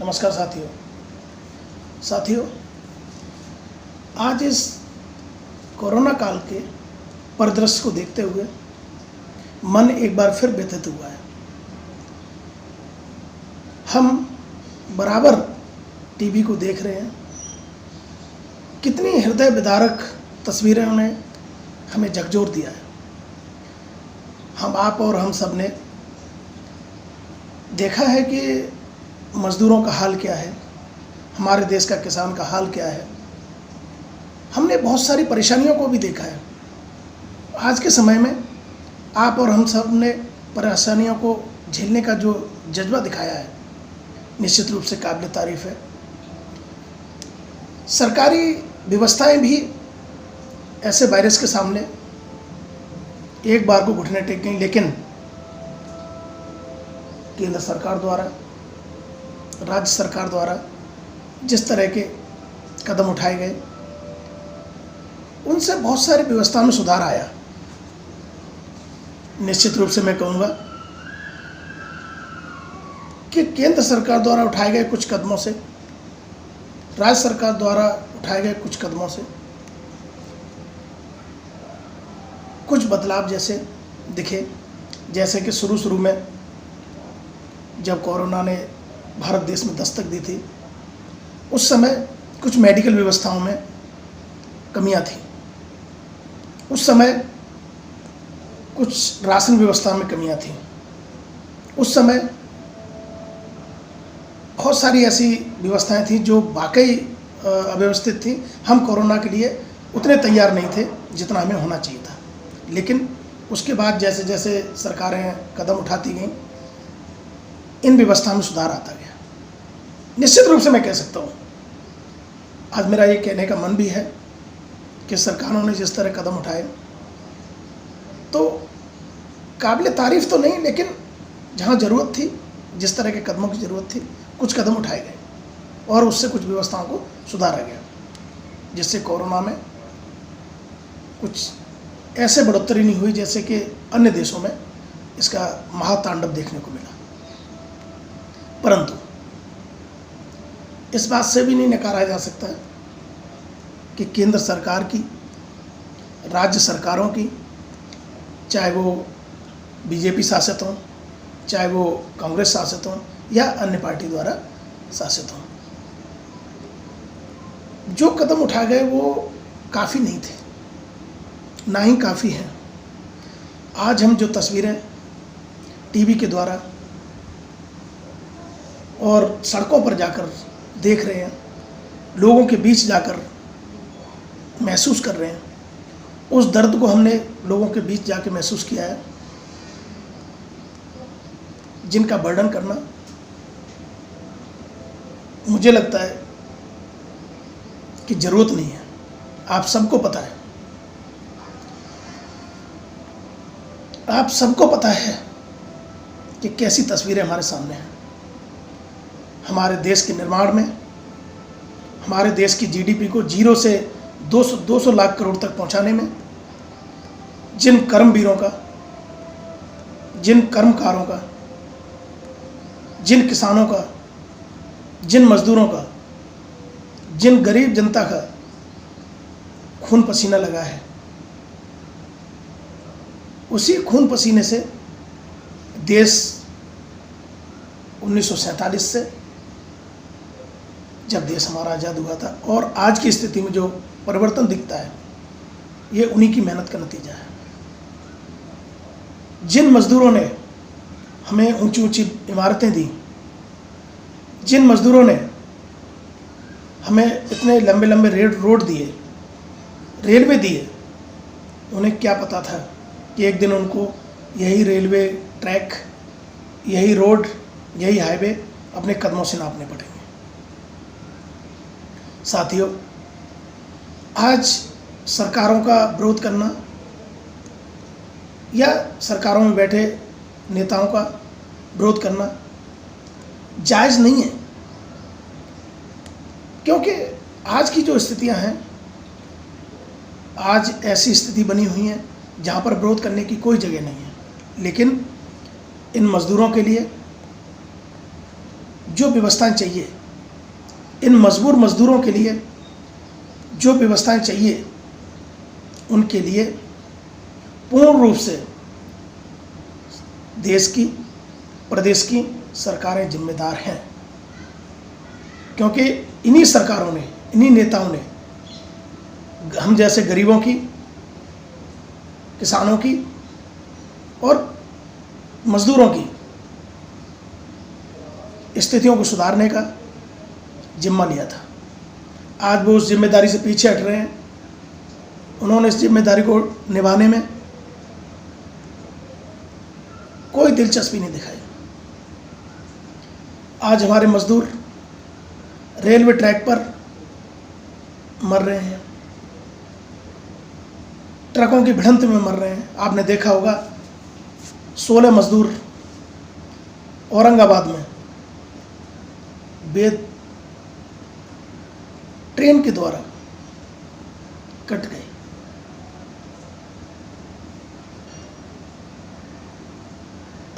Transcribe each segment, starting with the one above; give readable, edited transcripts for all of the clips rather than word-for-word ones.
नमस्कार साथियों, आज इस कोरोना काल के परिदृश्य को देखते हुए मन एक बार फिर व्यथित हुआ है। हम बराबर टीवी को देख रहे हैं, कितनी हृदय विदारक तस्वीरें उन्हें हमें झकझोर दिया है। हम आप और हम सब ने देखा है कि मज़दूरों का हाल क्या है, हमारे देश का किसान का हाल क्या है। हमने बहुत सारी परेशानियों को भी देखा है। आज के समय में आप और हम सब ने परेशानियों को झेलने का जो जज्बा दिखाया है, निश्चित रूप से काबिल तारीफ़ है। सरकारी व्यवस्थाएं भी ऐसे वायरस के सामने एक बार को घुटने टेक गई, लेकिन केंद्र सरकार द्वारा, राज्य सरकार द्वारा जिस तरह के कदम उठाए गए, उनसे बहुत सारी व्यवस्था में सुधार आया। निश्चित रूप से मैं कहूँगा कि केंद्र सरकार द्वारा उठाए गए कुछ कदमों से, राज्य सरकार द्वारा उठाए गए कुछ कदमों से कुछ बदलाव जैसे दिखे। जैसे कि शुरू में जब कोरोना ने भारत देश में दस्तक दी थी, उस समय कुछ मेडिकल व्यवस्थाओं में कमियां थी, उस समय कुछ राशन व्यवस्था में कमियां थी, उस समय बहुत सारी ऐसी व्यवस्थाएं थी जो वाकई अव्यवस्थित थी। हम कोरोना के लिए उतने तैयार नहीं थे जितना हमें होना चाहिए था, लेकिन उसके बाद जैसे जैसे सरकारें कदम उठाती गईं, इन व्यवस्था में सुधार आता गया। निश्चित रूप से मैं कह सकता हूँ, आज मेरा ये कहने का मन भी है कि सरकारों ने जिस तरह कदम उठाए, तो काबिल तारीफ़ तो नहीं, लेकिन जहाँ ज़रूरत थी, जिस तरह के कदमों की ज़रूरत थी, कुछ कदम उठाए गए और उससे कुछ व्यवस्थाओं को सुधारा गया, जिससे कोरोना में कुछ ऐसे बढ़ोतरी नहीं हुई जैसे कि अन्य देशों में इसका महातांडव देखने को मिला। परंतु इस बात से भी नहीं नकारा जा सकता कि केंद्र सरकार की, राज्य सरकारों की, चाहे वो बीजेपी शासित हों, चाहे वो कांग्रेस शासित हों या अन्य पार्टी द्वारा शासित हों, जो कदम उठाए गए वो काफ़ी नहीं थे, ना ही काफ़ी हैं। आज हम जो तस्वीरें टीवी के द्वारा और सड़कों पर जाकर देख रहे हैं, लोगों के बीच जाकर महसूस कर रहे हैं, उस दर्द को हमने लोगों के बीच जाकर महसूस किया है, जिनका वर्णन करना मुझे लगता है कि ज़रूरत नहीं है। आप सबको पता है, आप सबको पता है कि कैसी तस्वीरें हमारे सामने हैं। हमारे देश के निर्माण में, हमारे देश की जीडीपी को 0 से 200 लाख करोड़ तक पहुंचाने में जिन कर्मवीरों का, जिन कर्मकारों का, जिन किसानों का, जिन मजदूरों का, जिन गरीब जनता का खून पसीना लगा है, उसी खून पसीने से देश 1947 से, जब देश हमारा आज़ाद हुआ था, और आज की स्थिति में जो परिवर्तन दिखता है, ये उन्हीं की मेहनत का नतीजा है। जिन मज़दूरों ने हमें ऊंची ऊंची इमारतें दी, जिन मज़दूरों ने हमें इतने लंबे लंबे रोड दिए, रेलवे दिए, उन्हें क्या पता था कि एक दिन उनको यही रेलवे ट्रैक, यही रोड, यही हाईवे अपने कदमों से नापने पड़ेंगे। साथियों, आज सरकारों का विरोध करना या सरकारों में बैठे नेताओं का विरोध करना जायज़ नहीं है, क्योंकि आज की जो स्थितियां हैं, आज ऐसी स्थिति बनी हुई है जहां पर विरोध करने की कोई जगह नहीं है। लेकिन इन मज़दूरों के लिए, जो व्यवस्थाएं चाहिए, इन मजबूर मजदूरों के लिए जो व्यवस्थाएं चाहिए, उनके लिए पूर्ण रूप से देश की, प्रदेश की सरकारें जिम्मेदार हैं। क्योंकि इन्हीं सरकारों ने, इन्हीं नेताओं ने हम जैसे गरीबों की, किसानों की और मजदूरों की स्थितियों को सुधारने का जिम्मा लिया था। आज वो उस जिम्मेदारी से पीछे हट रहे हैं। उन्होंने इस जिम्मेदारी को निभाने में कोई दिलचस्पी नहीं दिखाई। आज हमारे मजदूर रेलवे ट्रैक पर मर रहे हैं, ट्रकों की भिड़ंत में मर रहे हैं। आपने देखा होगा 16 मजदूर औरंगाबाद में ट्रेन के द्वारा कट गए।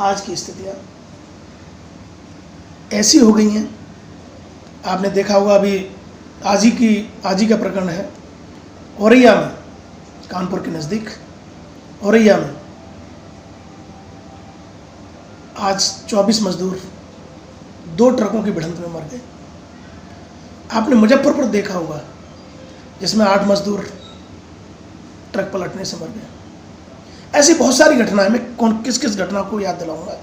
आज की स्थितियां ऐसी हो गई हैं। आपने देखा होगा अभी आज ही का प्रकरण है औरैया में, कानपुर के नज़दीक औरैया में आज 24 मजदूर 2 ट्रकों की भिड़ंत में मर गए। आपने मुजफ्फरपुर देखा होगा जिसमें 8 मजदूर ट्रक पलटने से मर गए। ऐसी बहुत सारी घटनाएं, मैं किस घटना को याद दिलाऊंगा,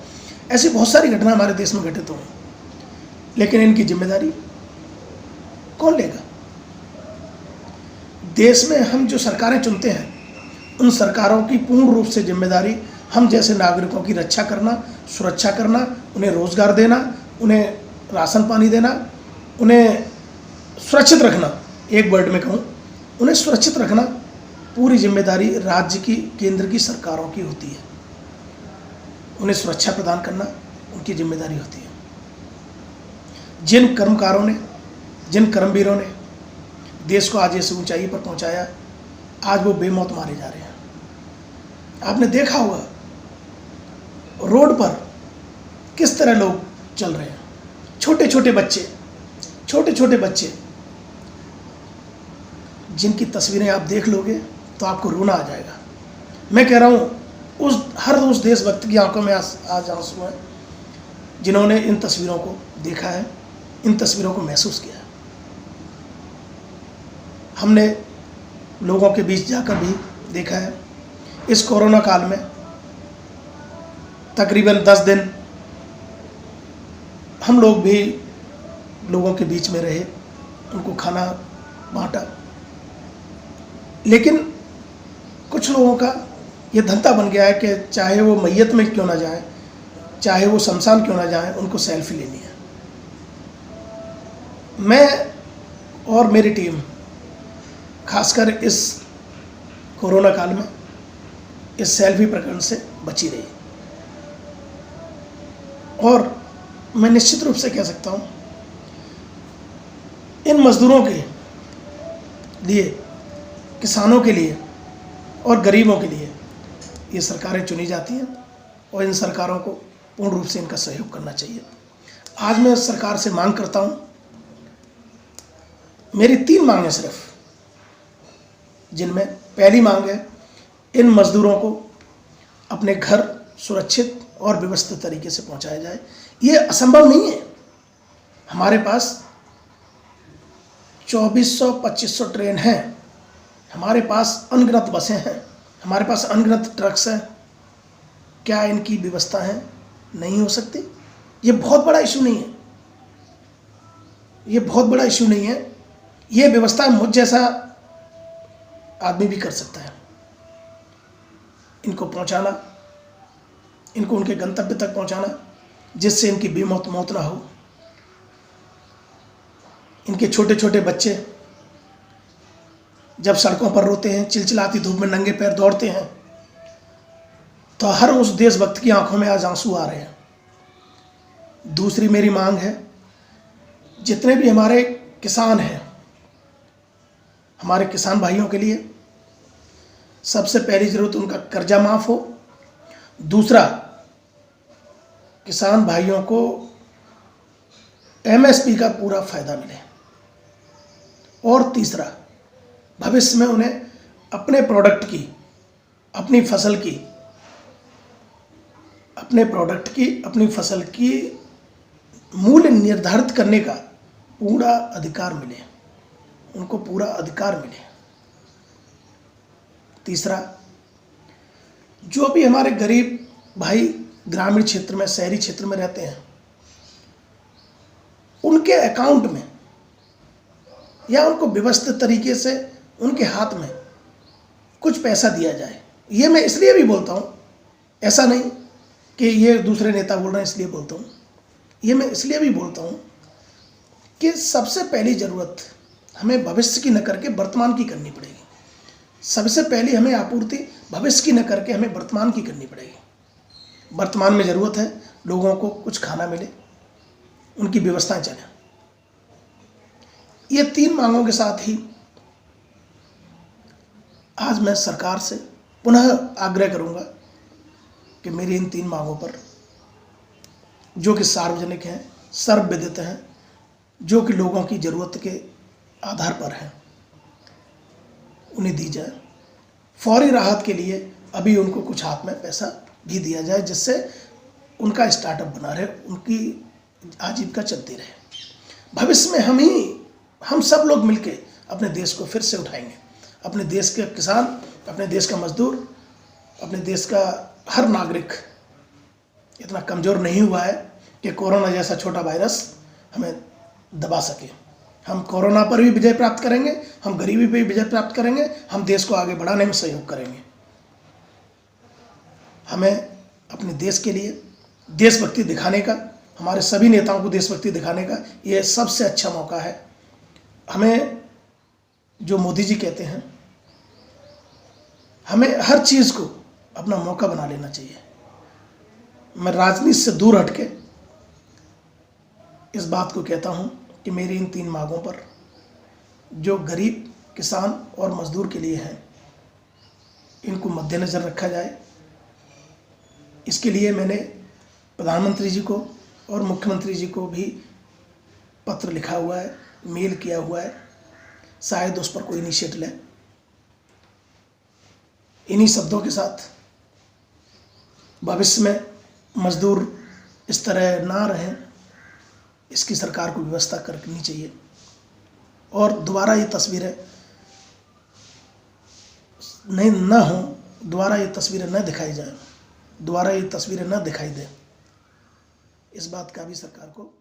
ऐसी बहुत सारी घटनाएं हमारे देश में घटित हुई, लेकिन इनकी जिम्मेदारी कौन लेगा? देश में हम जो सरकारें चुनते हैं, उन सरकारों की पूर्ण रूप से जिम्मेदारी हम जैसे नागरिकों की रक्षा करना, सुरक्षा करना, उन्हें रोजगार देना, उन्हें राशन पानी देना, उन्हें सुरक्षित रखना। एक वर्ड में कहूँ, उन्हें सुरक्षित रखना पूरी जिम्मेदारी राज्य की, केंद्र की सरकारों की होती है। उन्हें सुरक्षा प्रदान करना उनकी जिम्मेदारी होती है। जिन कर्मकारों ने, जिन कर्मवीरों ने देश को आज इस ऊंचाई पर पहुंचाया, आज वो बेमौत मारे जा रहे हैं। आपने देखा होगा रोड पर किस तरह लोग चल रहे हैं, छोटे छोटे बच्चे जिनकी तस्वीरें आप देख लोगे तो आपको रोना आ जाएगा। मैं कह रहा हूँ हर उस देशभक्त की आंखों में आज आंसू हैं जिन्होंने इन तस्वीरों को देखा है, इन तस्वीरों को महसूस किया है। हमने लोगों के बीच जाकर भी देखा है। इस कोरोना काल में तकरीबन 10 दिन हम लोग भी लोगों के बीच में रहे, उनको खाना बांटा, लेकिन कुछ लोगों का ये धंधा बन गया है कि चाहे वो मैयत में क्यों ना जाए, चाहे वो शमशान क्यों ना जाए, उनको सेल्फी लेनी है। मैं और मेरी टीम खासकर इस कोरोना काल में इस सेल्फी प्रकरण से बची रही, और मैं निश्चित रूप से कह सकता हूँ इन मजदूरों के लिए, किसानों के लिए और गरीबों के लिए ये सरकारें चुनी जाती हैं, और इन सरकारों को पूर्ण रूप से इनका सहयोग करना चाहिए। आज मैं सरकार से मांग करता हूँ, मेरी 3 मांगें सिर्फ, जिनमें पहली मांग है इन मजदूरों को अपने घर सुरक्षित और व्यवस्थित तरीके से पहुंचाया जाए। ये असंभव नहीं है। हमारे पास 2400-2500 ट्रेन हैं, हमारे पास अनगिनत बसें हैं, हमारे पास अनगिनत ट्रक्स हैं। क्या इनकी व्यवस्था है नहीं हो सकती? ये बहुत बड़ा इशू नहीं है, ये बहुत बड़ा इशू नहीं है। ये व्यवस्था मुझ जैसा आदमी भी कर सकता है। इनको पहुंचाना, इनको उनके गंतव्य तक पहुंचाना, जिससे इनकी बेमौत मौत ना हो। इनके छोटे छोटे बच्चे जब सड़कों पर रोते हैं, चिलचिलाती धूप में नंगे पैर दौड़ते हैं, तो हर उस देशभक्त की आंखों में आज आंसू आ रहे हैं। दूसरी मेरी मांग है, जितने भी हमारे किसान हैं, हमारे किसान भाइयों के लिए सबसे पहली ज़रूरत उनका कर्जा माफ़ हो। दूसरा, किसान भाइयों को एमएसपी का पूरा फायदा मिले। और तीसरा, भविष्य में उन्हें अपने प्रोडक्ट की, अपनी फसल की, अपनी फसल की मूल्य निर्धारित करने का पूरा अधिकार मिले, उनको पूरा अधिकार मिले। तीसरा, जो भी हमारे गरीब भाई ग्रामीण क्षेत्र में, शहरी क्षेत्र में रहते हैं, उनके अकाउंट में या उनको व्यवस्थित तरीके से उनके हाथ में कुछ पैसा दिया जाए। ये मैं इसलिए भी बोलता हूँ, ऐसा नहीं कि ये दूसरे नेता बोल रहे हैं इसलिए बोलता हूँ, ये मैं इसलिए भी बोलता हूँ कि सबसे पहली ज़रूरत हमें भविष्य की न करके वर्तमान की करनी पड़ेगी। सबसे पहली हमें आपूर्ति भविष्य की न करके हमें वर्तमान की करनी पड़ेगी। वर्तमान में ज़रूरत है लोगों को कुछ खाना मिले, उनकी व्यवस्थाएं चलें। ये 3 मांगों के साथ ही आज मैं सरकार से पुनः आग्रह करूंगा कि मेरी इन 3 मांगों पर, जो कि सार्वजनिक हैं, सर्वविदित हैं, जो कि लोगों की ज़रूरत के आधार पर हैं, उन्हें दी जाए। फौरी राहत के लिए अभी उनको कुछ हाथ में पैसा भी दिया जाए, जिससे उनका स्टार्टअप बना रहे, उनकी आजीविका चलती रहे। भविष्य में हम सब लोग मिलके अपने देश को फिर से उठाएंगे। अपने देश के किसान, अपने देश का मजदूर, अपने देश का हर नागरिक इतना कमज़ोर नहीं हुआ है कि कोरोना जैसा छोटा वायरस हमें दबा सके। हम कोरोना पर भी विजय प्राप्त करेंगे, हम गरीबी पर भी विजय प्राप्त करेंगे, हम देश को आगे बढ़ाने में सहयोग करेंगे। हमें अपने देश के लिए देशभक्ति दिखाने का, हमारे सभी नेताओं को देशभक्ति दिखाने का ये सबसे अच्छा मौका है। हमें, जो मोदी जी कहते हैं, हमें हर चीज़ को अपना मौका बना लेना चाहिए। मैं राजनीति से दूर हटके इस बात को कहता हूं कि मेरी इन 3 मांगों पर, जो गरीब, किसान और मजदूर के लिए हैं, इनको मद्देनज़र रखा जाए। इसके लिए मैंने प्रधानमंत्री जी को और मुख्यमंत्री जी को भी पत्र लिखा हुआ है, मेल किया हुआ है, शायद उस पर कोई इनिशिएटिव ले। इन्हीं शब्दों के साथ भविष्य में मजदूर इस तरह ना रहें, इसकी सरकार को व्यवस्था करनी चाहिए। और दोबारा ये तस्वीरें न हो, दोबारा ये तस्वीरें न दिखाई जाए, दोबारा ये तस्वीरें न दिखाई दें, इस बात का भी सरकार को